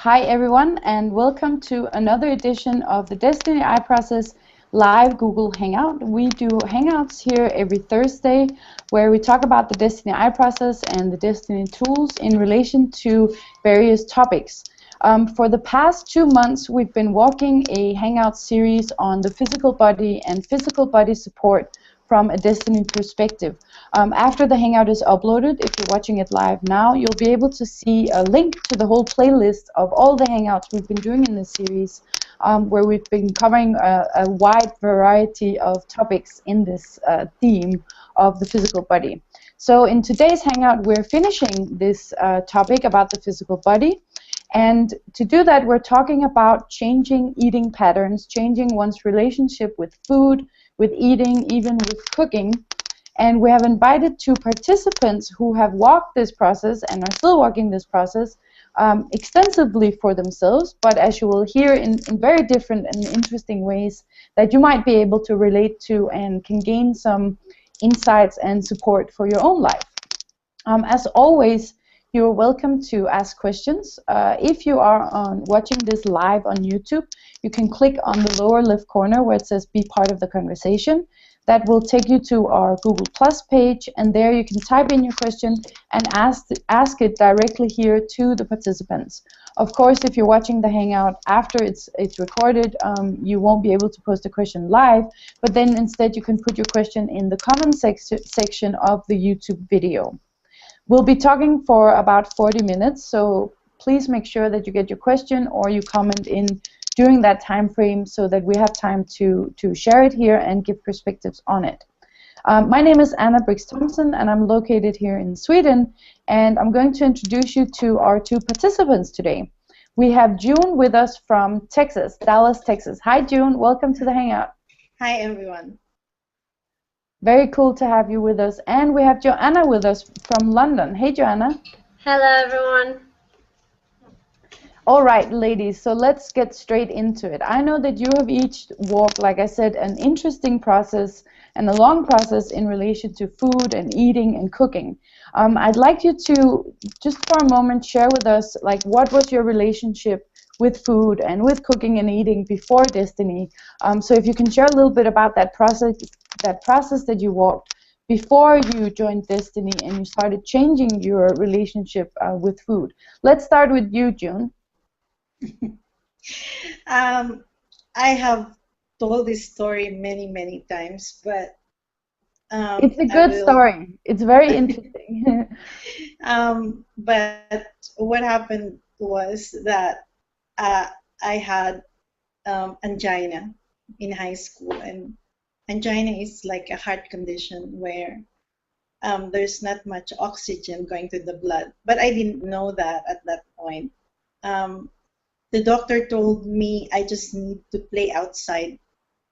Hi everyone, and welcome to another edition of the Desteni I Process live Google Hangout. We do Hangouts here every Thursday where we talk about the Desteni I Process and the Desteni tools in relation to various topics. For the past 2 months, we've been walking a Hangout series on the physical body and physical body support from a Desteni perspective. After the Hangout is uploaded, if you're watching it live now, you'll be able to see a link to the whole playlist of all the Hangouts we've been doing in this series, where we've been covering a wide variety of topics in this theme of the physical body. So in today's Hangout, we're finishing this topic about the physical body. And to do that, we're talking about changing eating patterns, changing one's relationship with food, with eating, even with cooking. And we have invited 2 participants who have walked this process and are still walking this process extensively for themselves, but as you will hear in very different and interesting ways that you might be able to relate to and can gain some insights and support for your own life. As always, you're welcome to ask questions. If you are watching this live on YouTube, you can click on the lower left corner where it says be part of the conversation. That will take you to our Google Plus page, and there you can type in your question and ask it directly here to the participants. Of course, if you're watching the Hangout after it's recorded, you won't be able to post a question live, but then instead you can put your question in the comment section of the YouTube video. We'll be talking for about 40 minutes, so please make sure that you get your question or you comment in during that time frame so that we have time to share it here and give perspectives on it. My name is Anna Briggs-Thompson, and I'm located here in Sweden, and I'm going to introduce you to our 2 participants today. We have June with us from Texas, Dallas, Texas. Hi, June. Welcome to the Hangout. Hi, everyone. Very cool to have you with us. And we have Joana with us from London. Hey, Joana. Hello, everyone. All right, ladies, so let's get straight into it. I know that you have each walked, like I said, an interesting process and a long process in relation to food and eating and cooking. I'd like you to, just for a moment, share with us, like, what was your relationship with food and with cooking and eating before Desteni? So if you can share a little bit about that process that you walked before you joined Desteni and you started changing your relationship with food. Let's start with you, June. I have told this story many times, but it's a good story. It's very interesting. But what happened was that I had angina in high school, and angina is like a heart condition where there's not much oxygen going to the blood. But I didn't know that at that point. The doctor told me I just need to play outside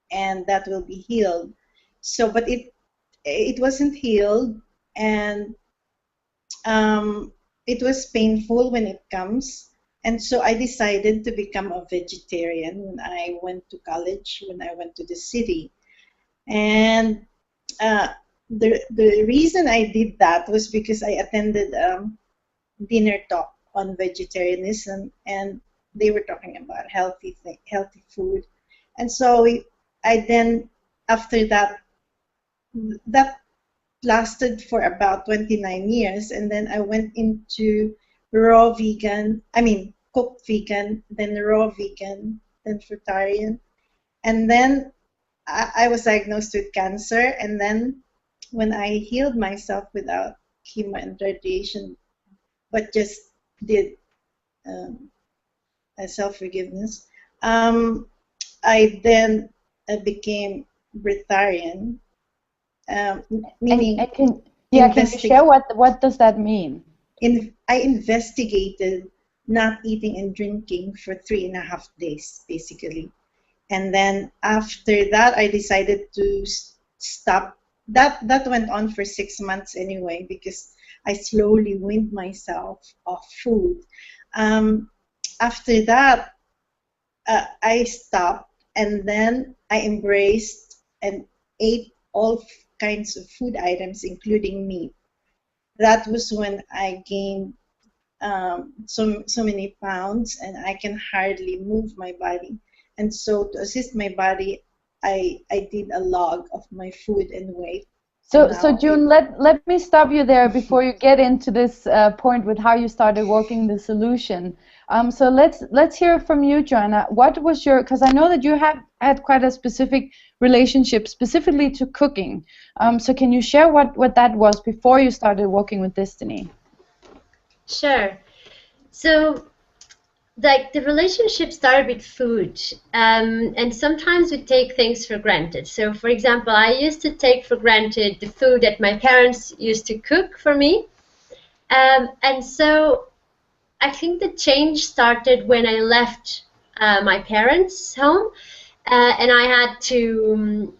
and that will be healed. So, but it wasn't healed, and it was painful when it comes. And so I decided to become a vegetarian when I went to college, when I went to the city. And the reason I did that was because I attended dinner talk on vegetarianism, and they were talking about healthy food. And so I then, after that lasted for about 29 years, and then I went into raw vegan, cooked vegan, then raw vegan, then fruitarian. And then I was diagnosed with cancer, and then when I healed myself without chemo and radiation, but just did a self-forgiveness, I then became breatharian, meaning can you share what does that mean? I investigated not eating and drinking for 3.5 days, basically. And then after that, I decided to stop. That went on for 6 months anyway, because I slowly weaned myself off food. After that, I stopped, and then I embraced and ate all kinds of food items, including meat. That was when I gained so many pounds, and I can hardly move my body. And so to assist my body, I did a log of my food and weight. And So now June, let me stop you there before you get into this point with how you started working the solution. So let's hear from you, Joanna. What was your, because I know that you have had quite a specific relationship specifically to cooking. So can you share what that was before you started working with Desteni? Sure. So, like, the relationship started with food, and sometimes we take things for granted. So, for example, I used to take for granted the food that my parents used to cook for me, and so I think the change started when I left my parents' home, and I had to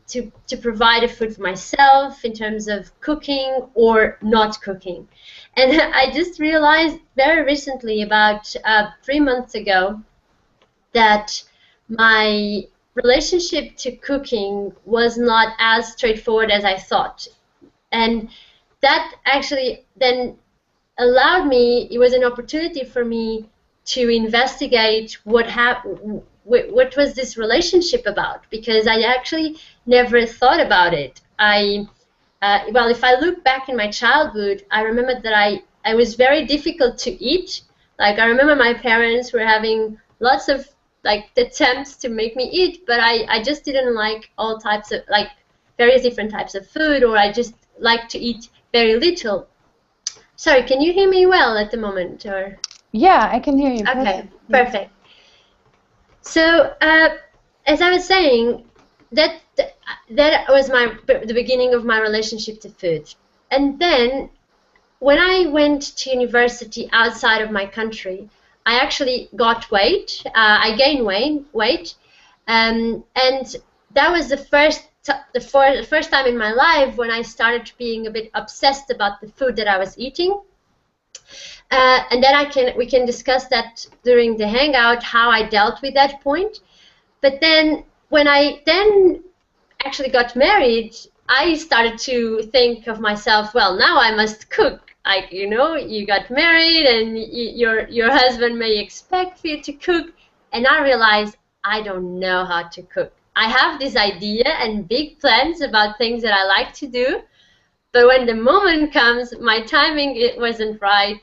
provide a food for myself in terms of cooking or not cooking. And I just realized very recently, about 3 months ago, that my relationship to cooking was not as straightforward as I thought. And that actually then allowed me, it was an opportunity for me to investigate what was this relationship about, because I actually never thought about it. Well, if I look back in my childhood, I remember that I was very difficult to eat. Like, I remember my parents were having lots of, like, attempts to make me eat, but I just didn't like all types of, like, various different types of food, or I just liked to eat very little. Sorry, can you hear me well at the moment, or? Yeah, I can hear you. Okay, perfect. So, as I was saying, that was the beginning of my relationship to food. And then, when I went to university outside of my country, I actually got weight. I gained weight, and that was the first time in my life when I started being a bit obsessed about the food that I was eating. And then we can discuss that during the hangout, how I dealt with that point. But then when I then actually got married, I started to think of myself, well, now I must cook. Like, you know, you got married and your husband may expect you to cook. And I realized I don't know how to cook. I have this idea and big plans about things that I like to do. But when the moment comes, my timing, it wasn't right.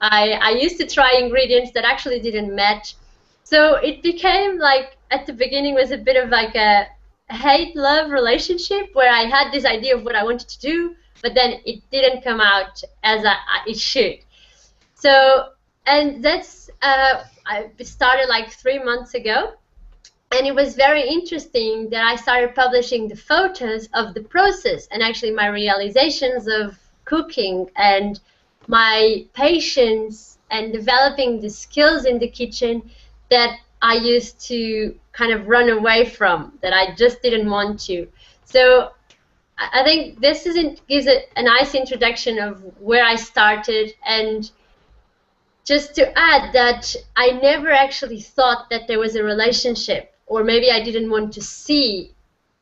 I used to try ingredients that actually didn't match. So it became like, at the beginning, was a bit of like a hate-love relationship where I had this idea of what I wanted to do, but then it didn't come out as it should. So, and that's, I started like 3 months ago. And it was very interesting that I started publishing the photos of the process and actually my realizations of cooking and my patience and developing the skills in the kitchen that I used to kind of run away from, that I just didn't want to. So I think this gives a nice introduction of where I started. And just to add that I never actually thought that there was a relationship, or maybe I didn't want to see.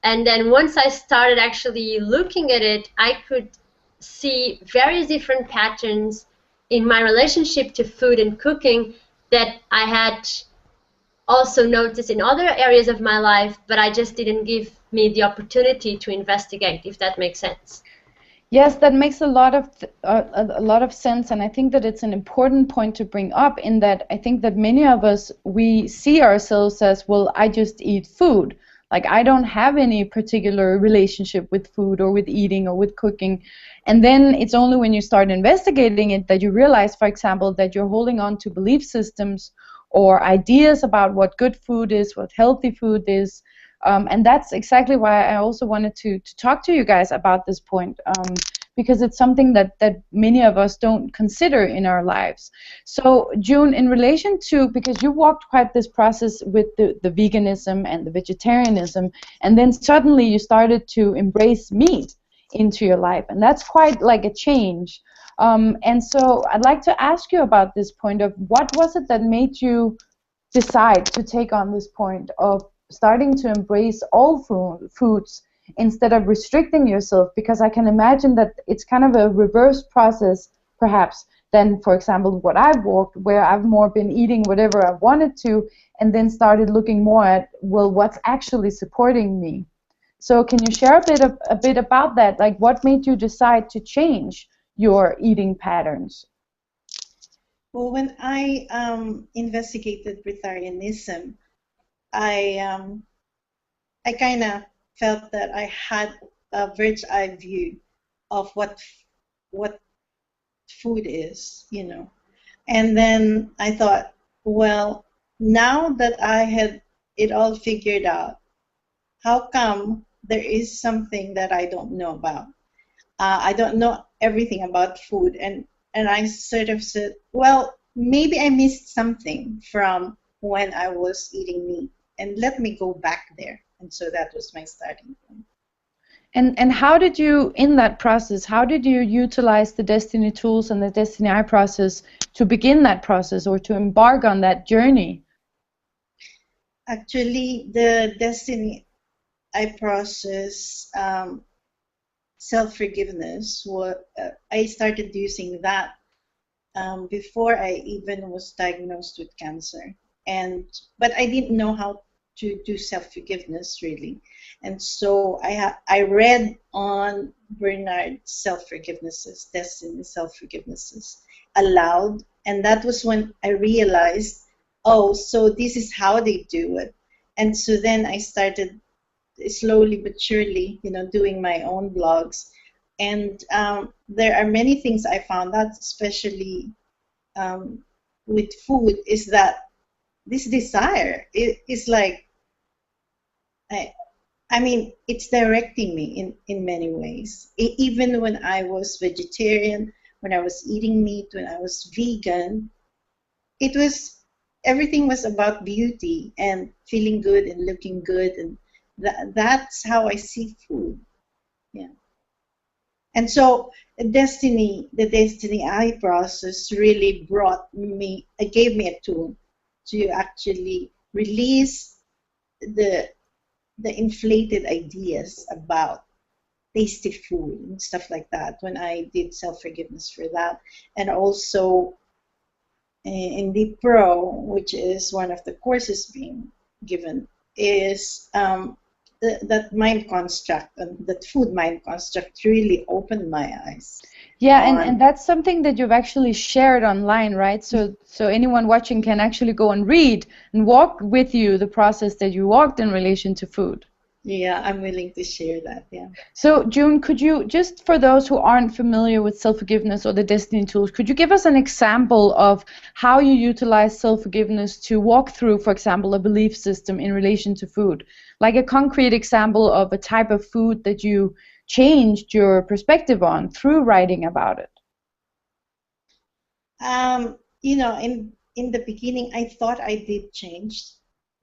And then once I started actually looking at it, I could see various different patterns in my relationship to food and cooking that I had also noticed in other areas of my life, but I just didn't give me the opportunity to investigate, if that makes sense. Yes, that makes a lot of sense, and I think that it's an important point to bring up, in that I think that many of us, we see ourselves as, well, I just eat food. Like, I don't have any particular relationship with food or with eating or with cooking. And then it's only when you start investigating it that you realize, for example, that you're holding on to belief systems or ideas about what good food is, what healthy food is. And that's exactly why I also wanted to talk to you guys about this point, because it's something that many of us don't consider in our lives. So, June, in relation to, because you walked quite this process with the veganism and the vegetarianism, and then suddenly you started to embrace meat into your life, and that's quite like a change. And so I'd like to ask you about this point of, what was it that made you decide to take on this point of starting to embrace all foods instead of restricting yourself? Because I can imagine that it's kind of a reverse process, perhaps, than, for example, what I've walked, where I've more been eating whatever I wanted to, and then started looking more at, well, what's actually supporting me. So can you share a bit about that? Like, what made you decide to change your eating patterns? Well, when I investigated breatharianism, I kind of felt that I had a bird's eye view of what food is, you know. And then I thought, well, now that I had it all figured out, how come there is something that I don't know about? I don't know everything about food, and I sort of said, well, maybe I missed something from when I was eating meat, and let me go back there. And so that was my starting point. And how did you, in that process, how did you utilize the Desteni tools and the Desteni I process to begin that process or to embark on that journey? Actually, the Desteni I process self-forgiveness. I started using that before I even was diagnosed with cancer, but I didn't know how to do self-forgiveness really, and so I read on Bernard's self-forgivenesses, Desteni self-forgivenesses aloud, and that was when I realized, oh, so this is how they do it. And so then I started slowly but surely, you know, doing my own blogs. And there are many things I found out, especially with food, is that this desire is like, I mean, it's directing me in many ways. Even when I was vegetarian, when I was eating meat, when I was vegan, everything was about beauty and feeling good and looking good, and that's how I see food. Yeah. And so the Desteni I process really gave me a tool to actually release the inflated ideas about tasty food and stuff like that when I did self-forgiveness for that. And also in the Pro, which is one of the courses being given, is that mind construct, and that food mind construct really opened my eyes. Yeah, and that's something that you've actually shared online, right? So anyone watching can actually go and read and walk with you the process that you walked in relation to food. Yeah, I'm willing to share that, yeah. So June, could you, just for those who aren't familiar with self-forgiveness or the Desteni tools, could you give us an example of how you utilize self-forgiveness to walk through, for example, a belief system in relation to food? Like a concrete example of a type of food that you changed your perspective on through writing about it. You know, in the beginning, I thought I did change,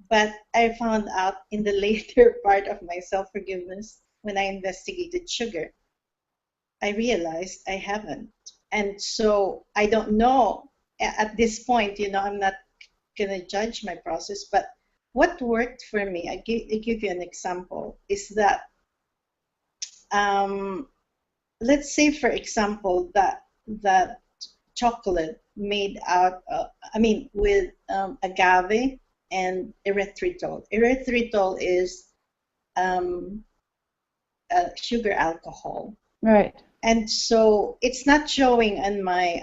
but I found out in the later part of my self-forgiveness, when I investigated sugar, I realized I haven't. And so I don't know at this point, you know, I'm not going to judge my process, but what worked for me, I give you an example, is that let's say, for example, that chocolate made out of, with agave and erythritol. Erythritol is sugar alcohol. Right. And so it's not showing on my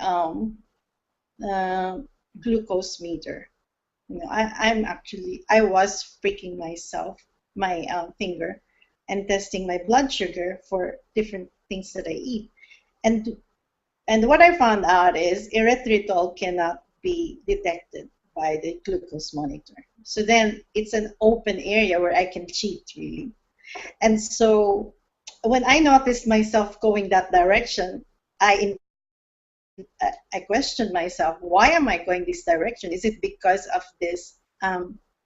glucose meter. You know, I was pricking my finger, and testing my blood sugar for different things that I eat. And what I found out is erythritol cannot be detected by the glucose monitor. So then it's an open area where I can cheat, really. And so when I noticed myself going that direction, I questioned myself, why am I going this direction? Is it because of this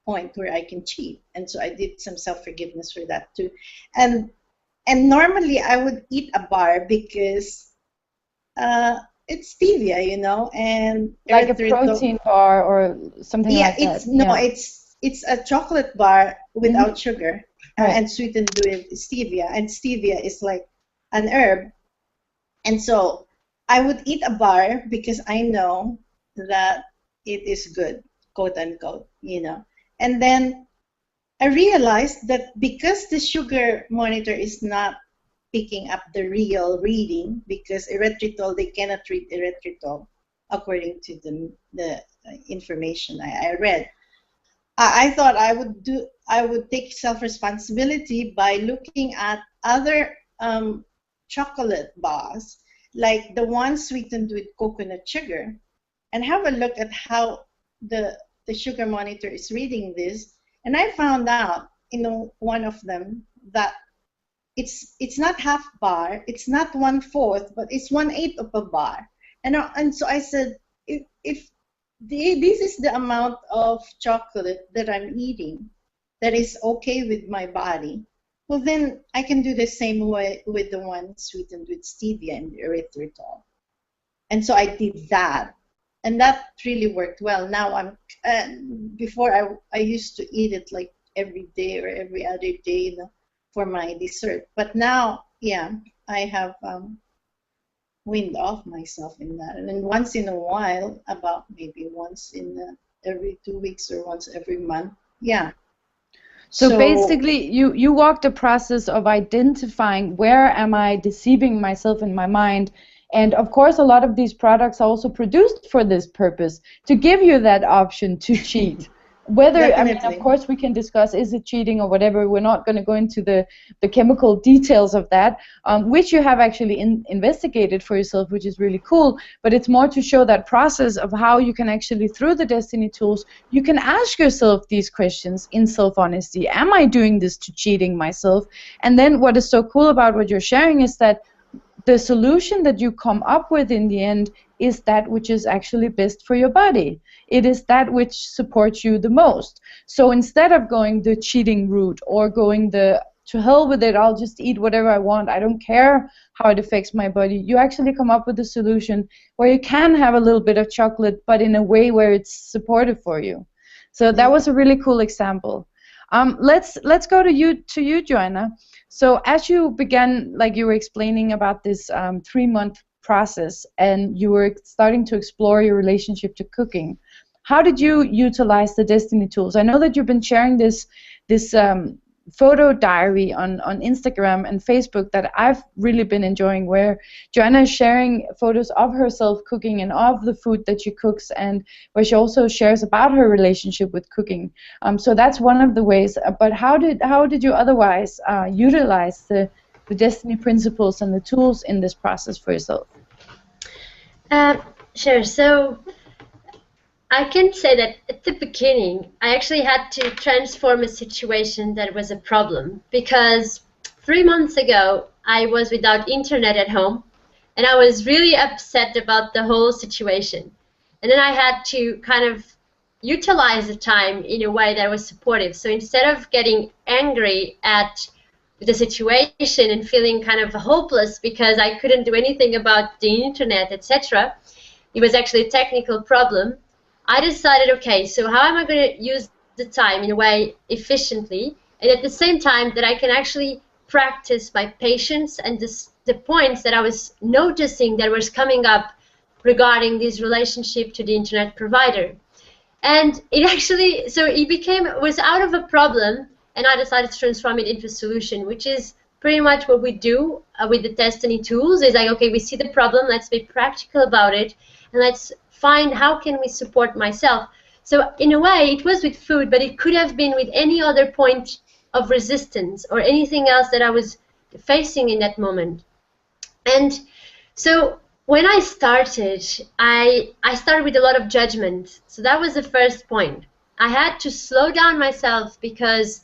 point where I can cheat? And so I did some self-forgiveness for that too. And normally I would eat a bar because it's stevia, you know, and like a protein bar or something like that. It's a chocolate bar without sugar, and sweetened with stevia, and stevia is like an herb. And so I would eat a bar because I know that it is good, quote unquote, you know. And then I realized that because the sugar monitor is not picking up the real reading, because erythritol, they cannot read erythritol according to the information I read. I thought I would take self-responsibility by looking at other chocolate bars, like the ones sweetened with coconut sugar, and have a look at how the sugar monitor is reading this. And I found out in one of them that it's not half bar, it's not 1/4, but it's 1/8 of a bar. And so I said, if this is the amount of chocolate that I'm eating that is okay with my body, well then I can do the same way with the one sweetened with stevia and erythritol. And so I did that, and that really worked well. Now before I used to eat it like every day or every other day, you know, for my dessert. But now, yeah, I have weaned off myself in that. And then once in a while, about maybe once in every 2 weeks or once every month, yeah. So basically, you walk the process of identifying where am I deceiving myself in my mind. And of course, a lot of these products are also produced for this purpose, to give you that option to cheat. Whether, Definitely. I mean, of course, we can discuss, is it cheating or whatever. We're not going to go into the chemical details of that, which you have actually investigated for yourself, which is really cool. But it's more to show that process of how you can actually, through the Desteni tools, you can ask yourself these questions in self-honesty. Am I doing this to cheating myself? And then what is so cool about what you're sharing is that the solution that you come up with in the end is that which is actually best for your body. It is that which supports you the most. So instead of going the cheating route or going the to hell with it, I'll just eat whatever I want, I don't care how it affects my body, you actually come up with a solution where you can have a little bit of chocolate, but in a way where it's supportive for you. So that was a really cool example. Let's go to you, Joana. So as you began, like you were explaining about this 3-month process, and you were starting to explore your relationship to cooking, how did you utilize the Desteni tools? I know that you've been sharing this photo diary on Instagram and Facebook that I've really been enjoying, where Joana is sharing photos of herself cooking and of the food that she cooks, and where she also shares about her relationship with cooking. So that's one of the ways. But how did you otherwise utilize the Desteni principles and the tools in this process for yourself? Sure. So I can say that at the beginning, I actually had to transform a situation that was a problem, because 3 months ago, I was without internet at home, and I was really upset about the whole situation. And then I had to kind of utilize the time in a way that was supportive. So instead of getting angry at the situation and feeling kind of hopeless because I couldn't do anything about the internet, etc., it was actually a technical problem. I decided, okay, so how am I going to use the time in a way efficiently, and at the same time that I can actually practice my patience and the points that I was noticing that was coming up regarding this relationship to the internet provider. And it actually, so it was out of a problem, and I decided to transform it into a solution, which is pretty much what we do with the Desteni tools. Is like, okay, we see the problem, let's be practical about it, and let's find how can we support myself. So in a way, it was with food, but it could have been with any other point of resistance or anything else that I was facing in that moment. And so when I started, I started with a lot of judgment. So that was the first point. I had to slow down myself because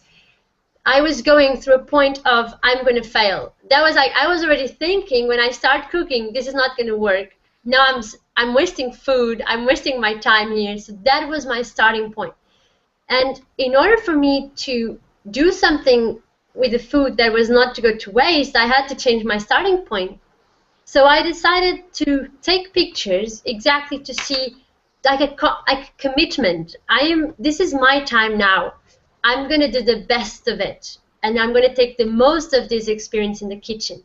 I was going through a point of, I'm going to fail. That was like, I was already thinking when I start cooking, this is not going to work. Now I'm wasting food, I'm wasting my time here. So that was my starting point. And in order for me to do something with the food that was not to go to waste, I had to change my starting point. So I decided to take pictures exactly to see like a commitment. This is my time now. I'm going to do the best of it, and I'm going to take the most of this experience in the kitchen.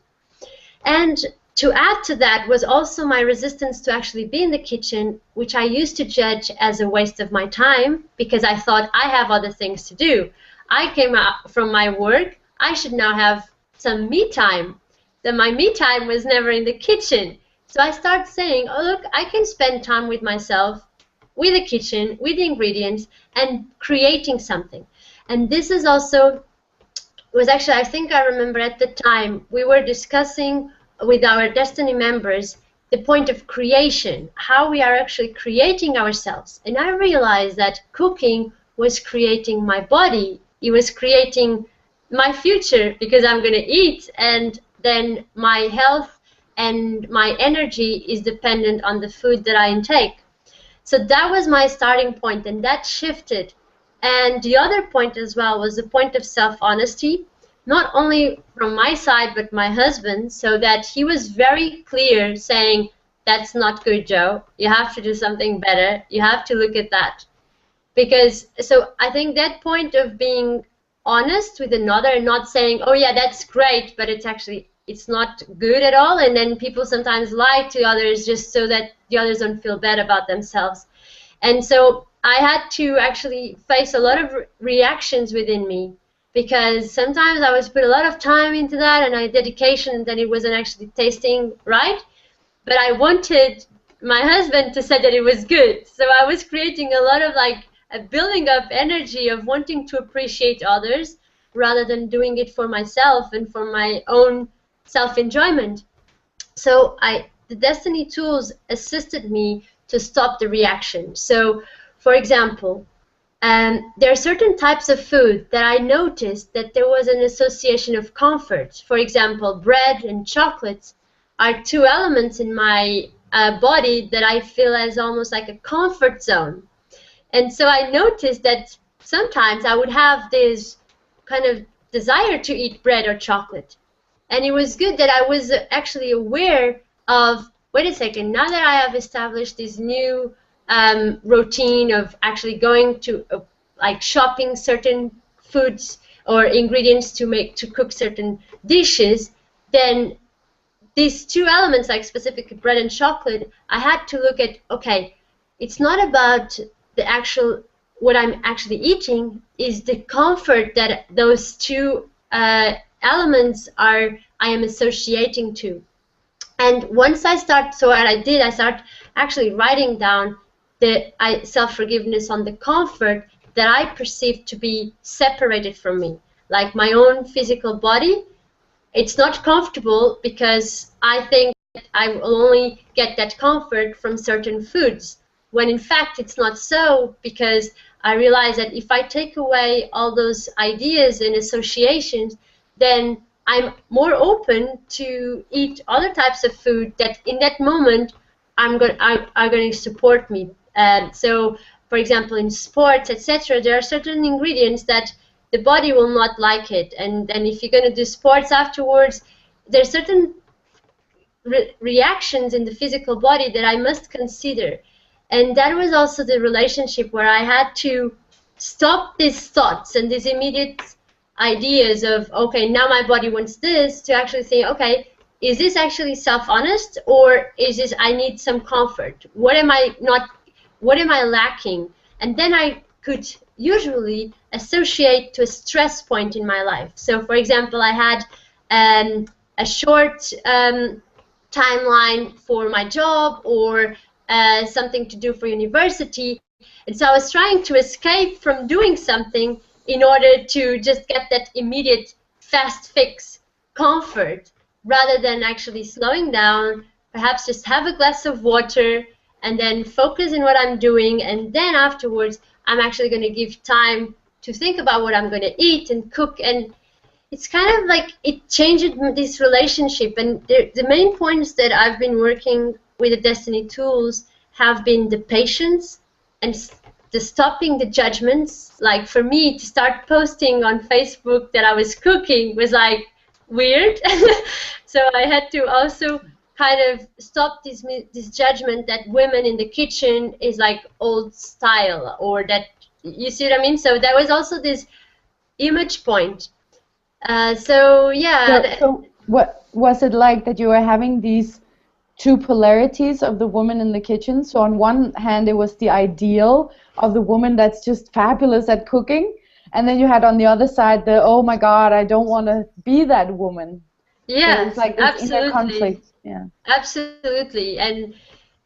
And to add to that was also my resistance to actually be in the kitchen, which I used to judge as a waste of my time because I thought I have other things to do. I came out from my work, I should now have some me time. Then my me time was never in the kitchen. So I started saying, oh look, I can spend time with myself, with the kitchen, with the ingredients, and creating something. And this is also, was actually, I think I remember at the time, we were discussing with our Desteni members the point of creation, how we are actually creating ourselves. And I realized that cooking was creating my body. It was creating my future because I'm going to eat, and then my health and my energy is dependent on the food that I intake. So that was my starting point, and that shifted. And the other point as well was the point of self-honesty, not only from my side but my husband, so that he was very clear saying, that's not good, Joe, you have to do something better, you have to look at that. Because, so I think that point of being honest with another and not saying, oh yeah, that's great, but it's not good at all, and then people sometimes lie to others just so that the others don't feel bad about themselves. And so I had to actually face a lot of reactions within me, because sometimes I was put a lot of time into that and I had dedication, and then it wasn't actually tasting right. But I wanted my husband to say that it was good. So I was creating a lot of like a building up energy of wanting to appreciate others rather than doing it for myself and for my own self-enjoyment. So the Desteni tools assisted me to stop the reaction. So, for example, there are certain types of food that I noticed that there was an association of comfort. For example, bread and chocolates are two elements in my body that I feel as almost like a comfort zone. And so I noticed that sometimes I would have this kind of desire to eat bread or chocolate. And it was good that I was actually aware of, wait a second, now that I have established this new routine of actually going to like shopping certain foods or ingredients to cook certain dishes, then these two elements, like specifically bread and chocolate, I had to look at, okay, it's not about the actual, what I'm actually eating, is the comfort that those two elements I am associating to. And once I start, so what I did, I started actually writing down the self-forgiveness on the comfort that I perceived to be separated from me, like my own physical body. It's not comfortable because I think I will only get that comfort from certain foods, when in fact it's not so, because I realize that if I take away all those ideas and associations, then I'm more open to eat other types of food that in that moment are going to support me. So, for example, in sports, etc., there are certain ingredients that the body will not like it, and then if you're going to do sports afterwards, there are certain reactions in the physical body that I must consider. And that was also the relationship where I had to stop these thoughts and these immediate ideas of, okay, now my body wants this, to actually think, okay, is this actually self-honest, or is this I need some comfort? What am I lacking? And then I could usually associate to a stress point in my life. So, for example, I had a short timeline for my job, or something to do for university, and so I was trying to escape from doing something in order to just get that immediate fast fix comfort, rather than actually slowing down, perhaps just have a glass of water and then focus in what I'm doing, and then afterwards I'm actually going to give time to think about what I'm going to eat and cook. And it's kind of like it changed this relationship. And the main points that I've been working with the Desteni tools have been the patience and the stopping the judgments. Like for me, to start posting on Facebook that I was cooking was like weird. So I had to also kind of stop this judgment that women in the kitchen is like old style, or that, you see what I mean? So there was also this image point. So yeah. So was it like that you were having these two polarities of the woman in the kitchen? So on one hand, it was the ideal of the woman that's just fabulous at cooking, and then you had on the other side the, oh my God, I don't want to be that woman. So it was Yes, like this inner absolutely. conflict. Yeah. Absolutely. And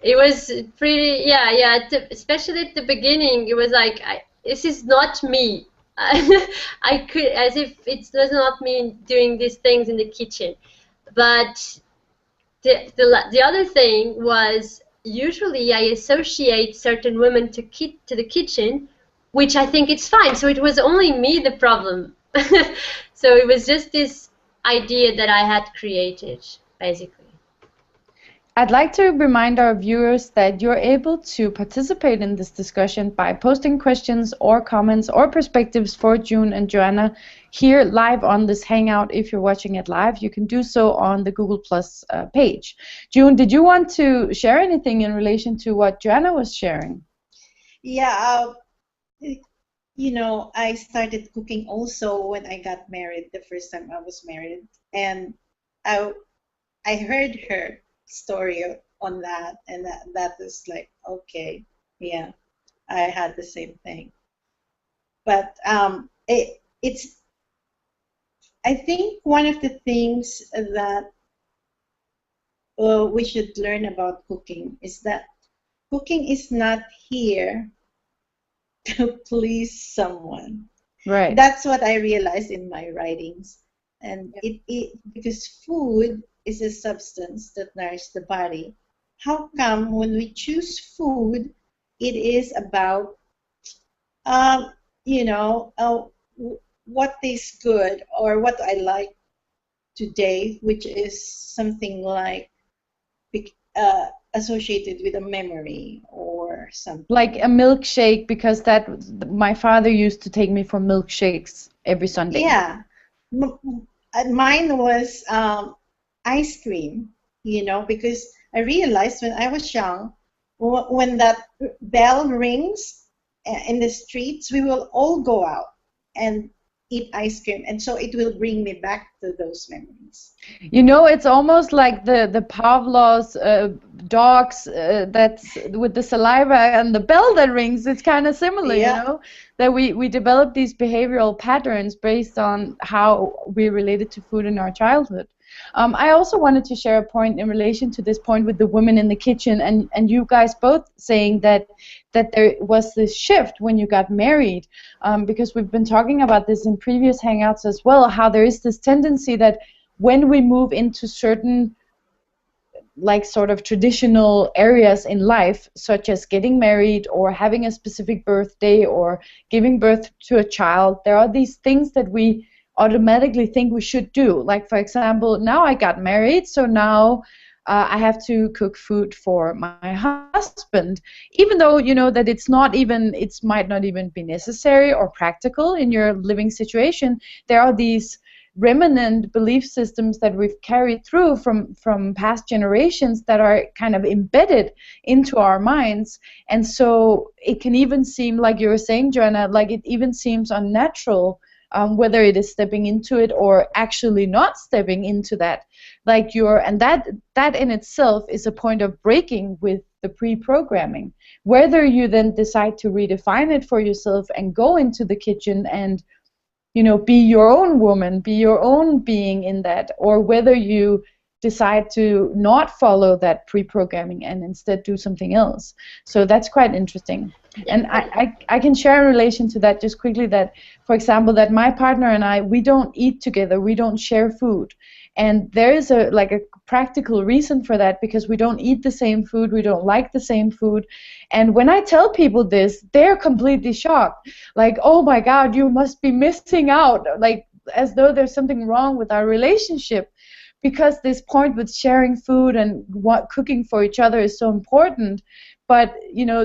it was pretty, yeah, yeah, especially at the beginning, it was like, this is not me. I could, as if it was not me doing these things in the kitchen. But the other thing was, usually I associate certain women to the kitchen, which I think it's fine. So it was only me the problem. So it was just this idea that I had created, basically. I'd like to remind our viewers that you're able to participate in this discussion by posting questions or comments or perspectives for June and Joanna here live on this Hangout. If you're watching it live, you can do so on the Google Plus page. June, did you want to share anything in relation to what Joanna was sharing? Yeah, you know, I started cooking also when I got married, the first time I was married, and I I heard her story on that, and that was like, okay, yeah, I had the same thing. But it's, I think one of the things that we should learn about cooking is that cooking is not here to please someone. Right. That's what I realized in my writings. And because food is a substance that nourishes the body, how come when we choose food, it is about, you know, what tastes good or what I like today, which is something like associated with a memory or something. Like a milkshake, because that my father used to take me for milkshakes every Sunday. Yeah. Mine was ice cream, you know, because I realized when I was young, when that bell rings in the streets, we will all go out and eat ice cream, and so it will bring me back to those memories. You know, it's almost like the Pavlov's dogs that's with the saliva and the bell that rings. It's kind of similar, Yeah. you know, that we develop these behavioral patterns based on how we related to food in our childhood. I also wanted to share a point in relation to this point with the women in the kitchen, and you guys both saying that there was this shift when you got married, because we've been talking about this in previous Hangouts as well, how there is this tendency that when we move into certain like sort of traditional areas in life, such as getting married or having a specific birthday or giving birth to a child, there are these things that we automatically think we should do. Like, for example, now I got married, so now I have to cook food for my husband, even though you know that it might not even be necessary or practical in your living situation. There are these remnant belief systems that we've carried through from past generations that are kind of embedded into our minds, and so it can even seem, like you were saying, Joanna, like it even seems unnatural, whether it is stepping into it or actually not stepping into that, and that in itself is a point of breaking with the pre-programming. Whether you then decide to redefine it for yourself and go into the kitchen and be your own woman, be your own being in that, or whether you decide to not follow that pre-programming and instead do something else. So that's quite interesting. And I can share in relation to that just quickly that, for example, that my partner and I, we don't eat together, we don't share food. And there is a practical reason for that, because we don't eat the same food, we don't like the same food. And when I tell people this, they're completely shocked. Like, oh my God, you must be missing out. Like, as though there's something wrong with our relationship. Because this point with sharing food and cooking for each other is so important. But,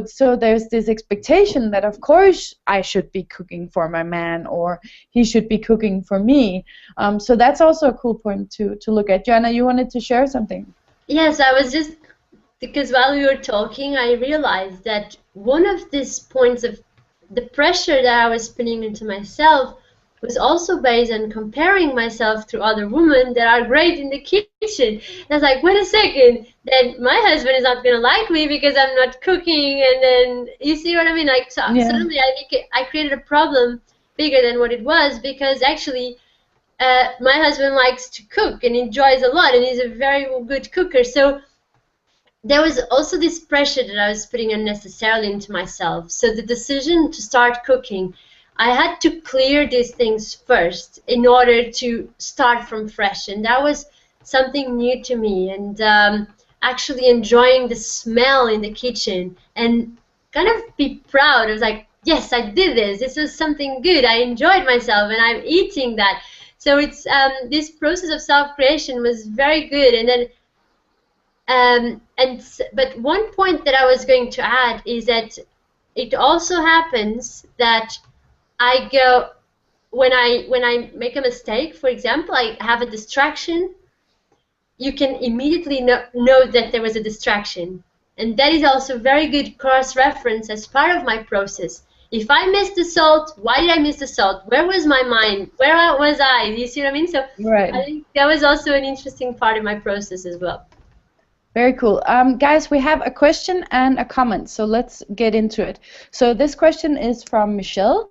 so there's this expectation that, of course, I should be cooking for my man or he should be cooking for me. So that's also a cool point to look at. Joanna, you wanted to share something? Yes, I was just, because while we were talking, I realized that one of these points of the pressure that I was putting into myself was also based on comparing myself to other women that are great in the kitchen. And I was like, wait a second, then my husband is not gonna like me because I'm not cooking, and then you see what I mean? Like, so Yeah. suddenly I created a problem bigger than what it was, because actually my husband likes to cook and enjoys a lot, and he's a very good cooker. So there was also this pressure that I was putting unnecessarily into myself. So the decision to start cooking, I had to clear these things first in order to start from fresh. And that was something new to me. And actually enjoying the smell in the kitchen and kind of be proud. I was like, yes, I did this. This was something good. I enjoyed myself and I'm eating that. So it's this process of self-creation was very good. And then but one point that I was going to add is that it also happens that I go, when I make a mistake, for example, I have a distraction, you can immediately know that there was a distraction. And that is also very good cross-reference as part of my process. If I missed the salt, why did I miss the salt? Where was my mind? Where was I? You see what I mean? So Right. I think that was also an interesting part of my process as well. Very cool. Guys, we have a question and a comment, so let's get into it. So this question is from Michelle,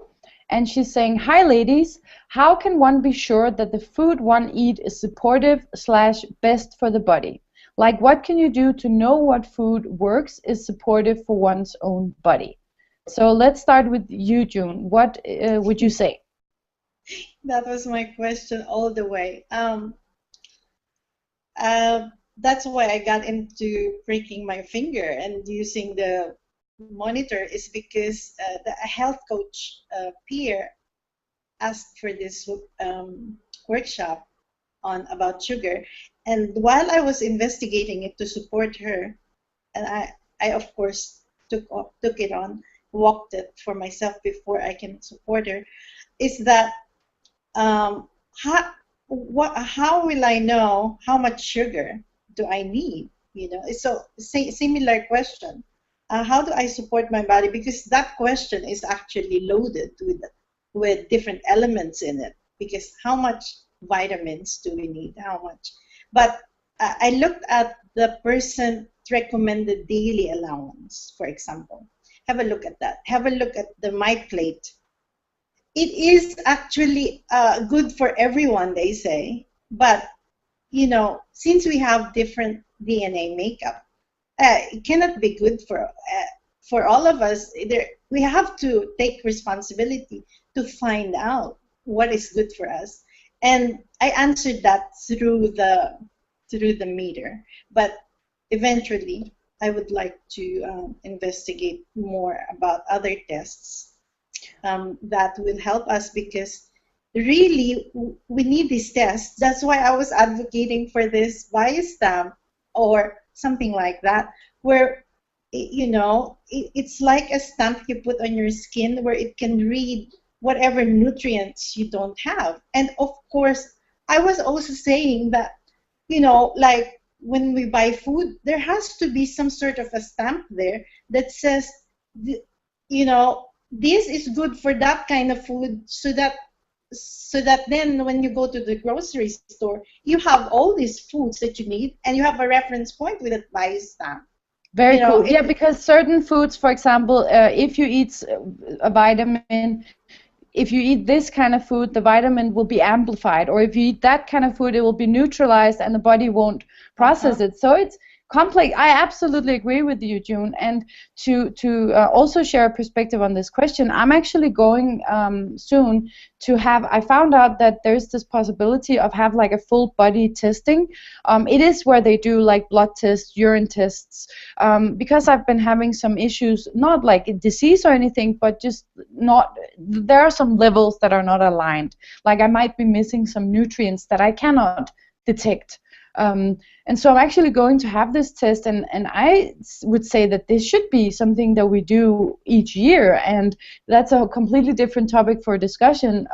and she's saying, "Hi ladies, how can one be sure that the food one eat is supportive / best for the body? Like, what can you do to know what food works is supportive for one's own body?" So let's start with you, June. What would you say? That was my question all the way. That's why I got into breaking my finger and using the monitor, is because the health coach peer asked for this workshop on about sugar, and while I was investigating it to support her, and I of course took it on, walked it for myself before I can support her, is that how will I know how much sugar do I need? You know, it's so similar question. How do I support my body? Because that question is actually loaded with different elements in it. Because how much vitamins do we need? How much? But I looked at the person's recommended daily allowance, for example. Have a look at that. Have a look at my plate. It is actually good for everyone, they say, but you know, since we have different DNA makeup, it cannot be good for all of us. We have to take responsibility to find out what is good for us. And I answered that through the meter. But eventually, I would like to investigate more about other tests that will help us, because really we need these tests. That's why I was advocating for this biostamp or something like that, where you know it's like a stamp you put on your skin where it can read whatever nutrients you don't have. And of course, I was also saying that, you know, like when we buy food, there has to be some sort of a stamp there that says, you know, this is good for that kind of food, so that then when you go to the grocery store, you have all these foods that you need, and you have a reference point with a bias stamp. Very cool. Yeah, because certain foods, for example, if you eat a vitamin, if you eat this kind of food, the vitamin will be amplified, or if you eat that kind of food, it will be neutralized and the body won't process it. So it's complex. I absolutely agree with you, June. And to also share a perspective on this question, I'm actually going soon to have, I found out that there's this possibility of have like a full body testing. It is where they do like blood tests, urine tests, because I've been having some issues, not like a disease or anything, but just not, there are some levels that are not aligned. Like I might be missing some nutrients that I cannot detect. And so I'm actually going to have this test, and I would say that this should be something that we do each year, and that's a completely different topic for discussion.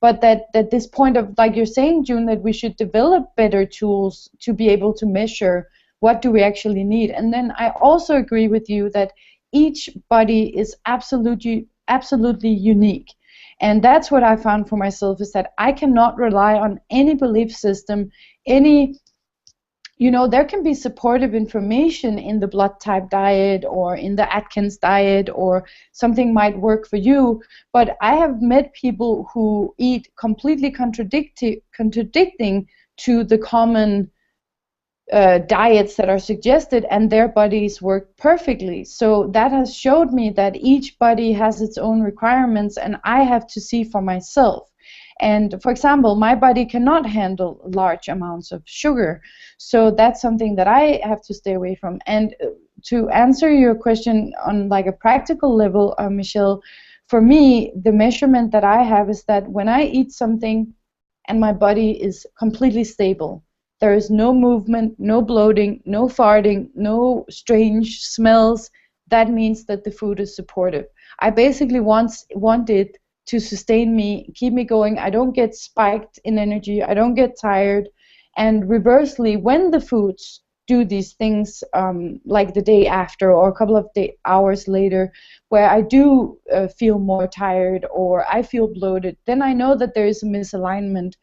But that this point of, like you're saying, June, that we should develop better tools to be able to measure what do we actually need. And then I also agree with you that each body is absolutely unique. And that's what I found for myself, is that I cannot rely on any belief system, any, you know, there can be supportive information in the blood type diet or in the Atkins diet, or something might work for you, but I have met people who eat completely contradicting to the common diets that are suggested, and their bodies work perfectly. So that has showed me that each body has its own requirements, and I have to see for myself. And for example, my body cannot handle large amounts of sugar, so that's something that I have to stay away from. And to answer your question on like a practical level, Michelle, for me, the measurement that I have is that when I eat something and my body is completely stable, there is no movement, no bloating, no farting, no strange smells, that means that the food is supportive. I basically want it to sustain me, keep me going. I don't get spiked in energy, I don't get tired. And reversely, when the foods do these things, like the day after or a couple of hours later, where I do feel more tired or I feel bloated, then I know that there is a misalignment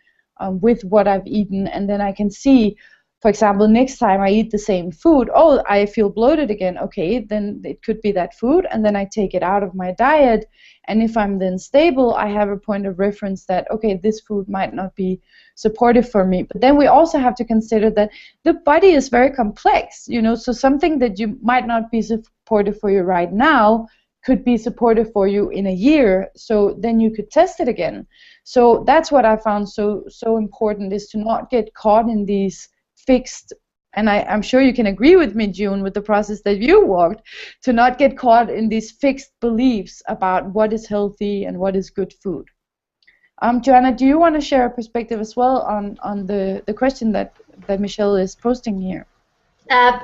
with what I've eaten, and then I can see, for example, next time I eat the same food, oh, I feel bloated again, okay, then it could be that food, and then I take it out of my diet. And if I'm then stable, I have a point of reference that, okay, this food might not be supportive for me. But then we also have to consider that the body is very complex, you know, so something that you might not be supportive for you right now could be supportive for you in a year, so then you could test it again. So that's what I found so important, is to not get caught in these fixed, and I'm sure you can agree with me, June, with the process that you walked, to not get caught in these fixed beliefs about what is healthy and what is good food. Joanna, do you want to share a perspective as well on the question that Michelle is posting here?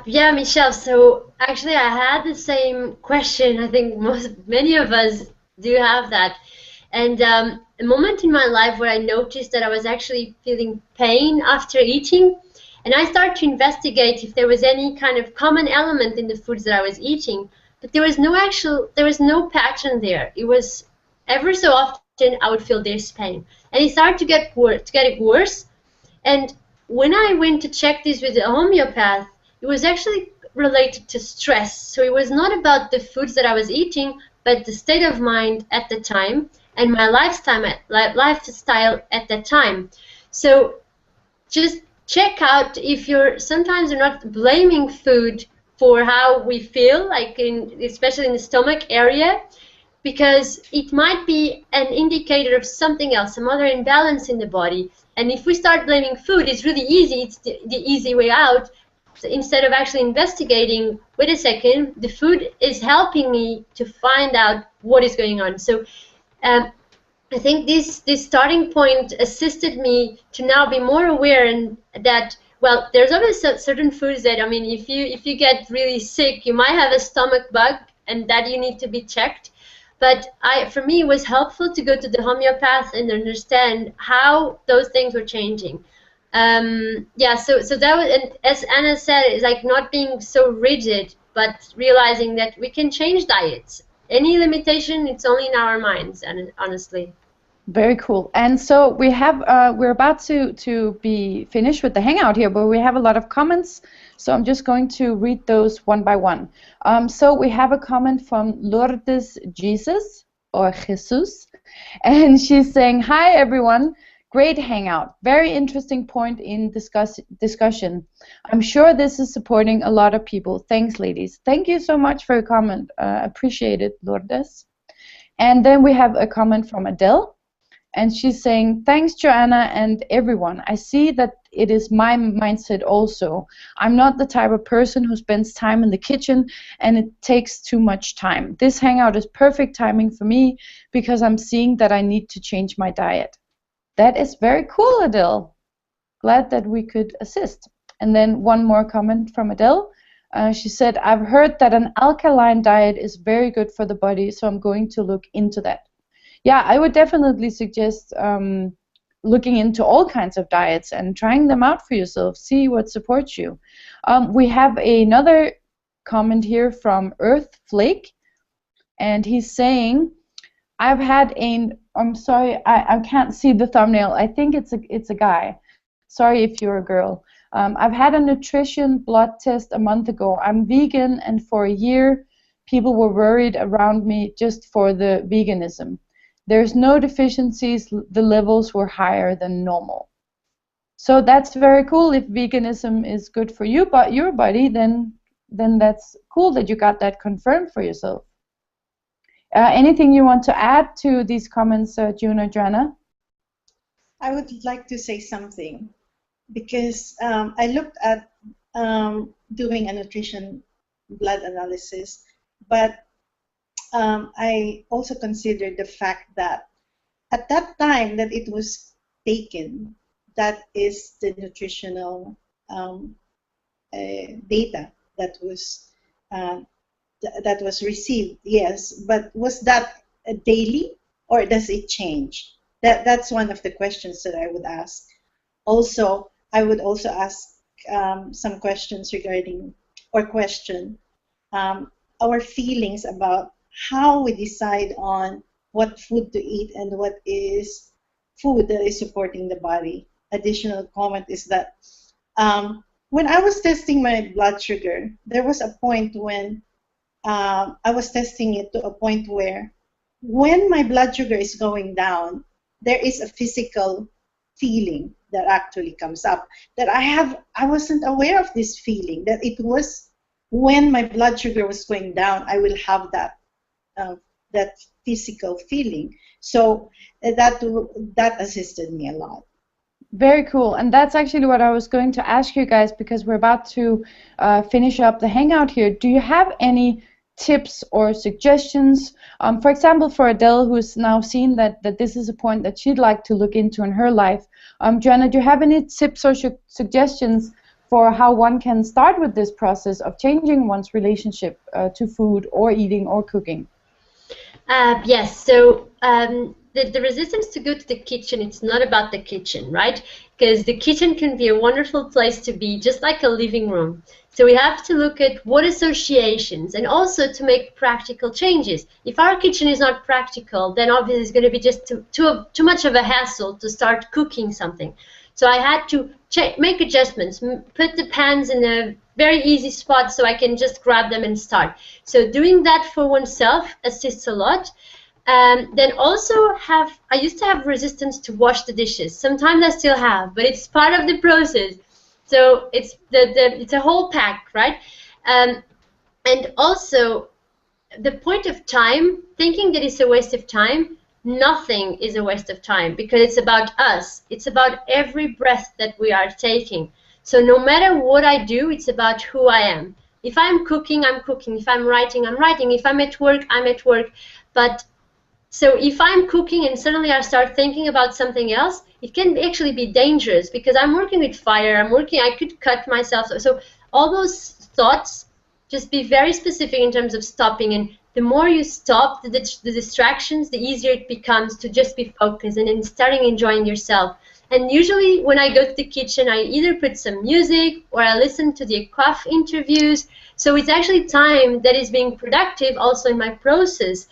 Yeah, Michelle. So actually, I had the same question. I think many of us do have that. And a moment in my life where I noticed that I was actually feeling pain after eating, and I started to investigate if there was any kind of common element in the foods that I was eating. But there was no pattern there. It was ever so often I would feel this pain, and it started to get worse. And when I went to check this with the homeopath, it was actually related to stress. So it was not about the foods that I was eating, but the state of mind at the time and my lifestyle at that time. So just check out if sometimes you're not blaming food for how we feel, like especially in the stomach area, because it might be an indicator of something else, some other imbalance in the body. And if we start blaming food, it's really easy. It's the easy way out. So instead of actually investigating, wait a second, the food is helping me to find out what is going on. So I think this starting point assisted me to now be more aware, and that, well, there's always certain foods that, I mean, if you get really sick, you might have a stomach bug, and that you need to be checked. But for me, it was helpful to go to the homeopath and understand how those things were changing. Yeah, so that was, and as Anna said, it's like not being so rigid, but realizing that we can change diets. Any limitation, it's only in our minds, and honestly. Very cool. And so we have we're about to be finished with the hangout here, but we have a lot of comments, so I'm just going to read those one by one. So we have a comment from Lourdes Jesus, or Jesus, and she's saying, "Hi everyone, great hangout. Very interesting point in discussion. I'm sure this is supporting a lot of people. Thanks, ladies." Thank you so much for your comment. Appreciate it, Lourdes. And then we have a comment from Adele. And she's saying, "Thanks, Joanna and everyone. I see that it is my mindset also. I'm not the type of person who spends time in the kitchen, and it takes too much time. This hangout is perfect timing for me because I'm seeing that I need to change my diet." That is very cool, Adele. Glad that we could assist. And then one more comment from Adele. She said, "I've heard that an alkaline diet is very good for the body, so I'm going to look into that." Yeah, I would definitely suggest looking into all kinds of diets and trying them out for yourself. See what supports you. We have another comment here from Earth Flake, and he's saying, I've had a, I'm sorry, I can't see the thumbnail. I think it's a guy. Sorry if you're a girl. I've had a nutrition blood test a month ago. I'm vegan, and for a year, people were worried around me just for the veganism. There's no deficiencies. The levels were higher than normal. So that's very cool. If veganism is good for you, but your body, then that's cool that you got that confirmed for yourself. Anything you want to add to these comments, June or Joanna? I would like to say something because I looked at doing a nutrition blood analysis, but I also considered the fact that at that time that it was taken, that is the nutritional data that was received. Yes, but was that a daily or does it change? That's one of the questions that I would ask. Also, I would also ask some questions regarding or question our feelings about how we decide on what food to eat and what is food that is supporting the body. Additional comment is that when I was testing my blood sugar, there was a point when I was testing it to a point where when my blood sugar is going down, there is a physical feeling that actually comes up that I wasn't aware of this feeling, that it was when my blood sugar was going down, I will have that physical feeling. So that assisted me a lot. Very cool. And that's actually what I was going to ask you guys, because we're about to finish up the hangout here. Do you have any tips or suggestions? For example, for Adele, who's now seen that this is a point that she'd like to look into in her life. Joanna, do you have any tips or suggestions for how one can start with this process of changing one's relationship to food or eating or cooking? Yes, so the resistance to go to the kitchen, it's not about the kitchen, right? Because the kitchen can be a wonderful place to be, just like a living room. So we have to look at what associations and also to make practical changes. If our kitchen is not practical, then obviously it's going to be just too much of a hassle to start cooking something. So I had to make adjustments, put the pans in a very easy spot so I can just grab them and start. So doing that for oneself assists a lot. Then also I used to have resistance to wash the dishes. Sometimes I still have, but it's part of the process. So it's it's a whole pack, right? And also the point of time, thinking that it's a waste of time, nothing is a waste of time because it's about us. It's about every breath that we are taking. So no matter what I do, it's about who I am. If I'm cooking, I'm cooking. If I'm writing, I'm writing. If I'm at work, I'm at work. But so if I'm cooking and suddenly I start thinking about something else, it can actually be dangerous because I'm working with fire. I could cut myself. So all those thoughts, just be very specific in terms of stopping. And the more you stop the distractions, the easier it becomes to just be focused and then starting enjoying yourself. And usually when I go to the kitchen, I either put some music or I listen to the Eqafe interviews. So it's actually time that is being productive also in my process.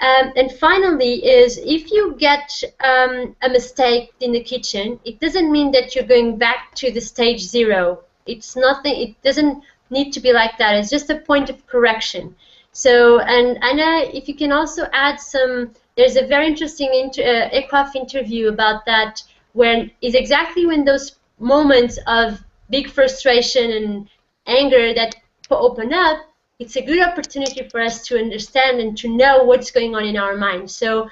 And finally is if you get a mistake in the kitchen, it doesn't mean that you're going back to the stage zero. It's nothing. It doesn't need to be like that. It's just a point of correction. So, and Anna, if you can also add some, there's a very interesting Eqafe interview about that, when is exactly when those moments of big frustration and anger that open up, it's a good opportunity for us to understand and to know what's going on in our mind. So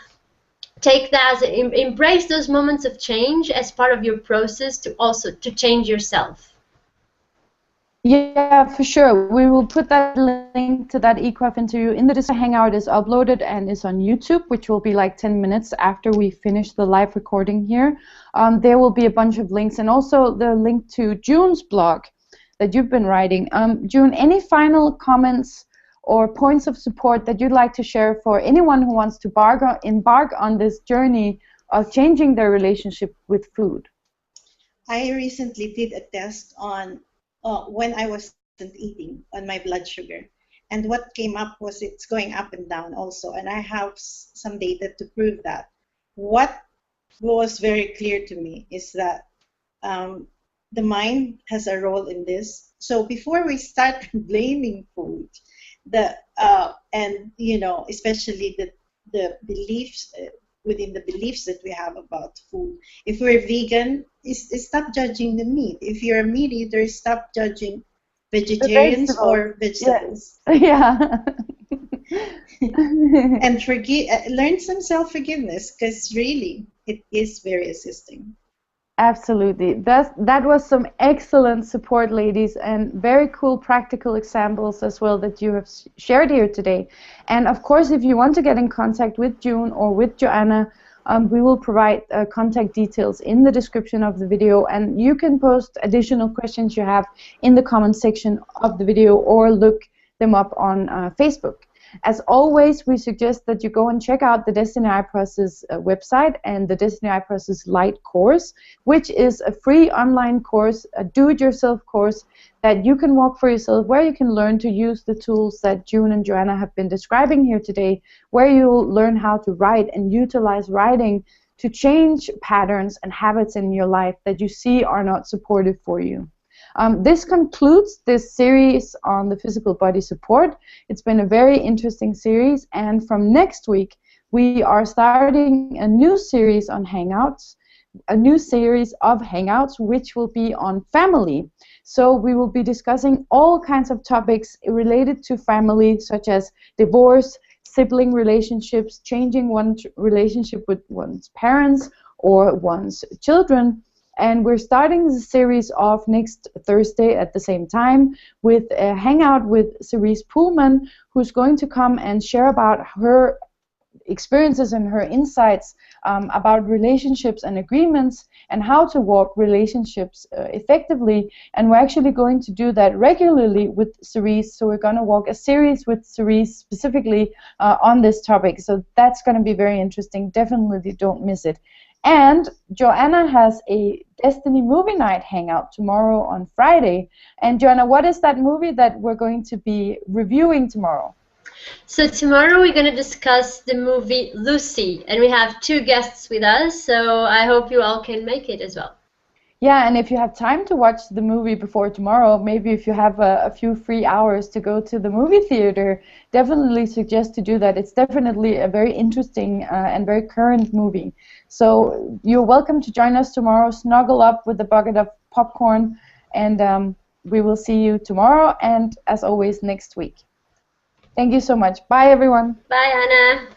take that, embrace those moments of change as part of your process to also to change yourself. Yeah, for sure. We will put that link to that Eqafe interview in the Desteni Hangout. Is uploaded and is on YouTube, which will be like 10 minutes after we finish the live recording here. There will be a bunch of links and also the link to June's blog that you've been writing. June, any final comments or points of support that you'd like to share for anyone who wants to embark on this journey of changing their relationship with food? I recently did a test on when I wasn't eating on my blood sugar, And what came up was it's going up and down also. And I have some data to prove that. What was very clear to me is that the mind has a role in this. So before we start blaming food, and especially the beliefs within the beliefs that we have about food. If we're vegan, stop judging the meat. If you're a meat eater, stop judging vegetarians or vegetables. Yeah. And learn some self-forgiveness, because really it is very assisting. Absolutely. That was some excellent support, ladies, and very cool practical examples as well that you have shared here today. And of course, if you want to get in contact with June or with Joanna, we will provide contact details in the description of the video, and you can post additional questions you have in the comment section of the video or look them up on Facebook. As always, we suggest that you go and check out the Desteni I Process website and the Desteni I Process Lite course, which is a free online course, a do-it-yourself course that you can walk for yourself, where you can learn to use the tools that June and Joanna have been describing here today, where you'll learn how to write and utilize writing to change patterns and habits in your life that you see are not supportive for you. This concludes this series on the physical body support. It's been a very interesting series, and from next week we are starting a new series on Hangouts, a new series of Hangouts which will be on family. So we will be discussing all kinds of topics related to family, such as divorce, sibling relationships, changing one's relationship with one's parents or one's children. And we're starting the series off next Thursday at the same time with a hangout with Cerise Pullman, who's going to come and share about her experiences and her insights about relationships and agreements and how to walk relationships effectively. And we're actually going to do that regularly with Cerise. So we're going to walk a series with Cerise specifically on this topic. So that's going to be very interesting. Definitely don't miss it. And Joanna has a Desteni movie night hangout tomorrow on Friday. And Joanna, what is that movie that we're going to be reviewing tomorrow? So tomorrow we're going to discuss the movie Lucy, and we have 2 guests with us, so I hope you all can make it as well. Yeah, and if you have time to watch the movie before tomorrow, maybe if you have a few free hours to go to the movie theater, definitely suggest to do that. It's definitely a very interesting and very current movie. So you're welcome to join us tomorrow. Snuggle up with a bucket of popcorn, and we will see you tomorrow and, as always, next week. Thank you so much. Bye, everyone. Bye, Anna.